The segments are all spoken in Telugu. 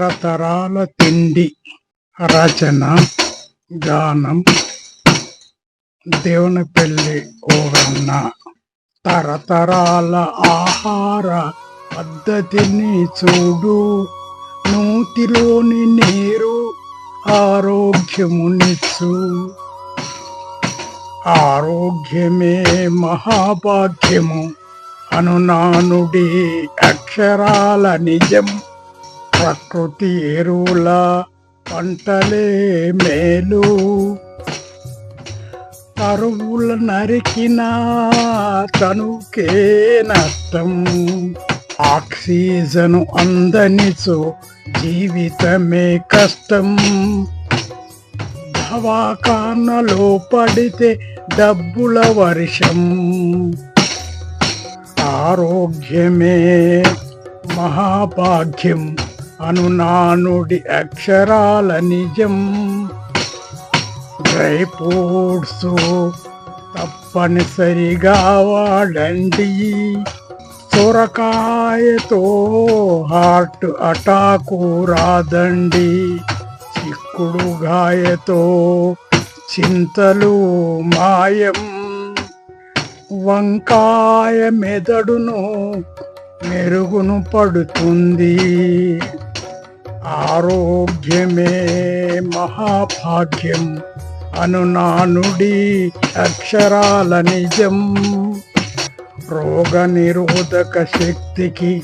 తరతరాల తిండి రచన గానం దేవునిపల్లి ఓవన్న. తరతరాల ఆహార పద్ధతిని చూడు, నూతిలోని నీరు ఆరోగ్యమునిచ్చు. ఆరోగ్యమే మహాభాగ్యము అను నానుడి అక్షరాల నిజం. ప్రకృతి ఎరువుల పంటలే మేలు, తరువుల నరికిన తనుకే నష్టం. ఆక్సిజను అందనిచో జీవితమే కష్టం. దవాఖానలో పడితే డబ్బుల వర్షం. ఆరోగ్యమే మహాభాగ్యం అను నానుడి అక్షరాల నిజం. డ్రై ఫ్రూట్స్ తప్పనిసరిగా వాడండి. సొరకాయతో హార్ట్ అటాకు రాదండి. చిక్కుడుగాయతో చింతలు మాయం. వంకాయ మెదడును మెరుగును పడుతుంది. ఆరోగ్యమే మహాభాగ్యం అను నానుడి అక్షరాల నిజం. రోగ నిరోధక శక్తికి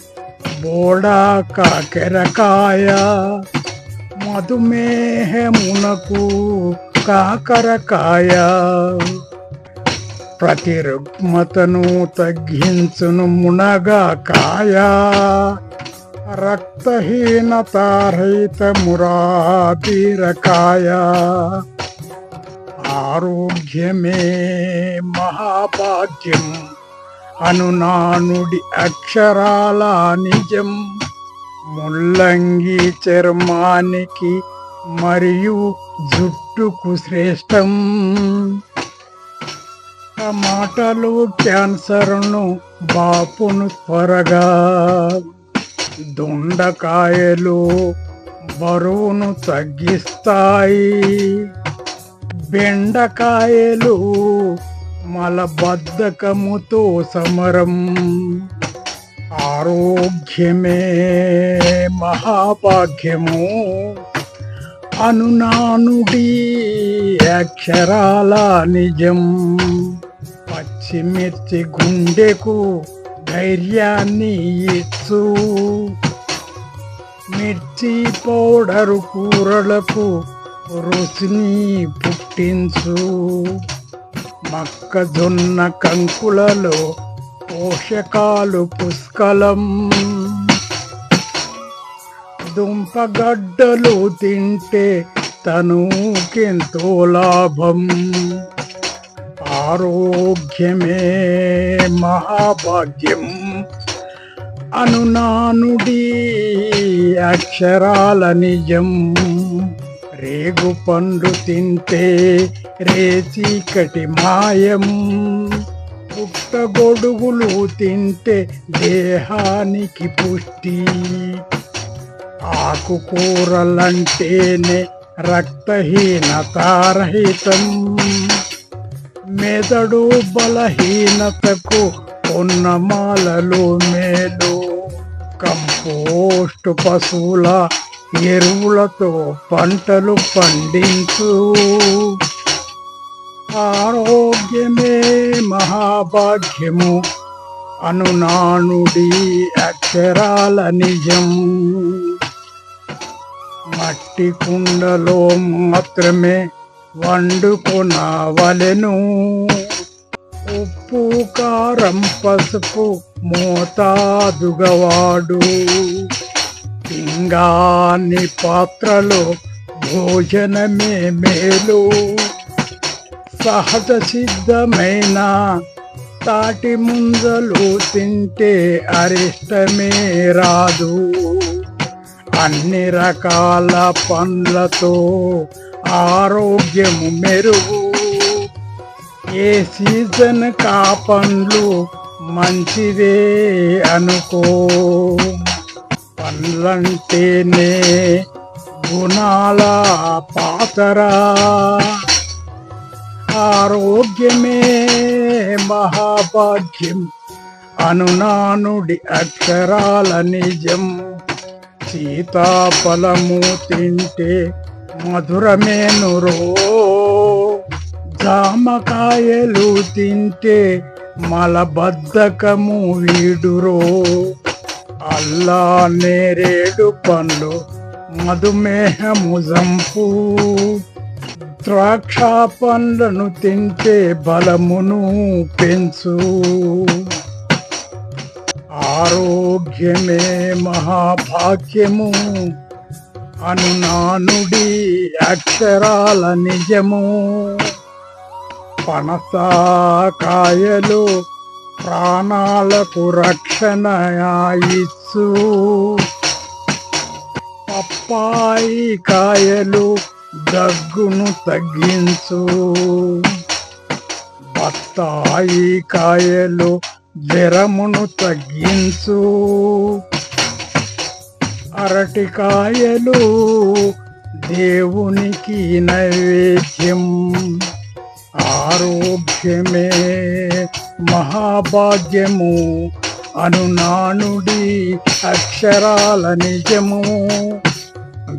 బోడా కాకరకాయ. మధుమేహమునకు కాకరకాయ. ప్రతి రుగ్మతను తగ్గించును మునగాకాయ. రక్తహీనత రహితమురా బీరకాయ. ఆరోగ్యమే మహాభాగ్యం అను నానుడి అక్షరాల నిజం. ముల్లంగి చర్మానికి మరియు జుట్టుకు శ్రేష్టం. టమాటాలు క్యాన్సర్ను బాపును త్వరగా. దొండకాయలు బరువును తగ్గిస్తాయి. బెండకాయలు మలబద్ధకముతో సమరం. ఆరోగ్యమే మహాభాగ్యము అను నానుడి అక్షరాల నిజం. పచ్చిమిర్చి గుండెకు ధైర్యాన్ని ఇచ్చు. మిర్చి పౌడరు కూరలకు రుచిని పుట్టించు. మొక్కజొన్న కంకులలో పోషకాలు పుష్కలం. దుంపగడ్డలు తింటే తనుకెంతో లాభం. ఆరోగ్యమే మహాభాగ్యం అను నానుడి అక్షరాల నిజం. రేగు పండు తింటే రేచీకటి మాయం. పుట్టగొడుగులు తింటే దేహానికి పుష్టి. ఆకుకూరలంటేనే రక్తహీనతారహితం. మెదడు బలహీనతకు పొన్నమాలలు మేలు. కంపోస్ట్ పశువుల ఎరువులతో పంటలు పండించు. ఆరోగ్యమే మహాభాగ్యము అను నానుడి అక్షరాల నిజం. మట్టి కుండలో మాత్రమే వండుకొనవలెను. ఉప్పు కారం పసుపు మోతాదుగా వాడు. పింగాణి పాత్రలో భోజనమే మేలు. సహజ సిద్ధమైన తాటి ముంజలు తింటే అరిష్టమే రాదు. అన్ని రకాల పండ్లతో ఆరోగ్యము మెరుగు. ఏ సీజన్ కా పండ్లు మంచిదే అనుకో. పండ్లంటేనే గుణాల పాతరా, ఆరోగ్యమే మహాభాగ్యం అనునానుడి అక్షరాల నిజం. సీతాఫలము తింటే మధురమేనురో, జామకాయలు తింటే మలబద్ధకము వీడురో. అల్లా నేరేడు పండ్లు మధుమేహము జంపు, ద్రాక్ష పండ్లను తింటే బలమును పెంచు. ఆరోగ్యమే మహాభాగ్యము అనునానుడి అక్షరాల నిజము. పనసకాయలు ప్రాణాలకు రక్షణ ఇచ్చు, పప్పాయి కాయలు దగ్గును తగ్గించు, బత్తాయి కాయలు జ్వరమును తగ్గించు, అరటికాయలు దేవునికి నైవేద్యం. ఆరోగ్యమే మహాభాగ్యము అనునానుడి అక్షరాల నిజము.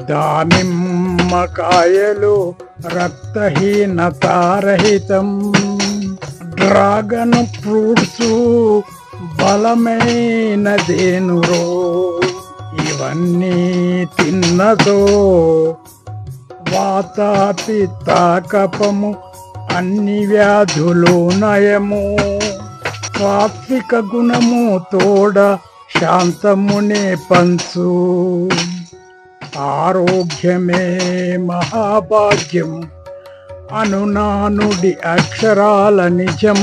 దానిమ్మకాయలు రక్తహీనతారహితం, డ్రాగన్ ఫ్రూట్స్ బలమైనదేనురో. ఇవన్నీ తిన్నదో వాత పిత్త కఫము అన్ని వ్యాధులు నయము. సాత్విక గుణము తోడ శాంతమునే పంచు. ఆరోగ్యమే మహాభాగ్యం అనునానుడి అక్షరాల నిజం.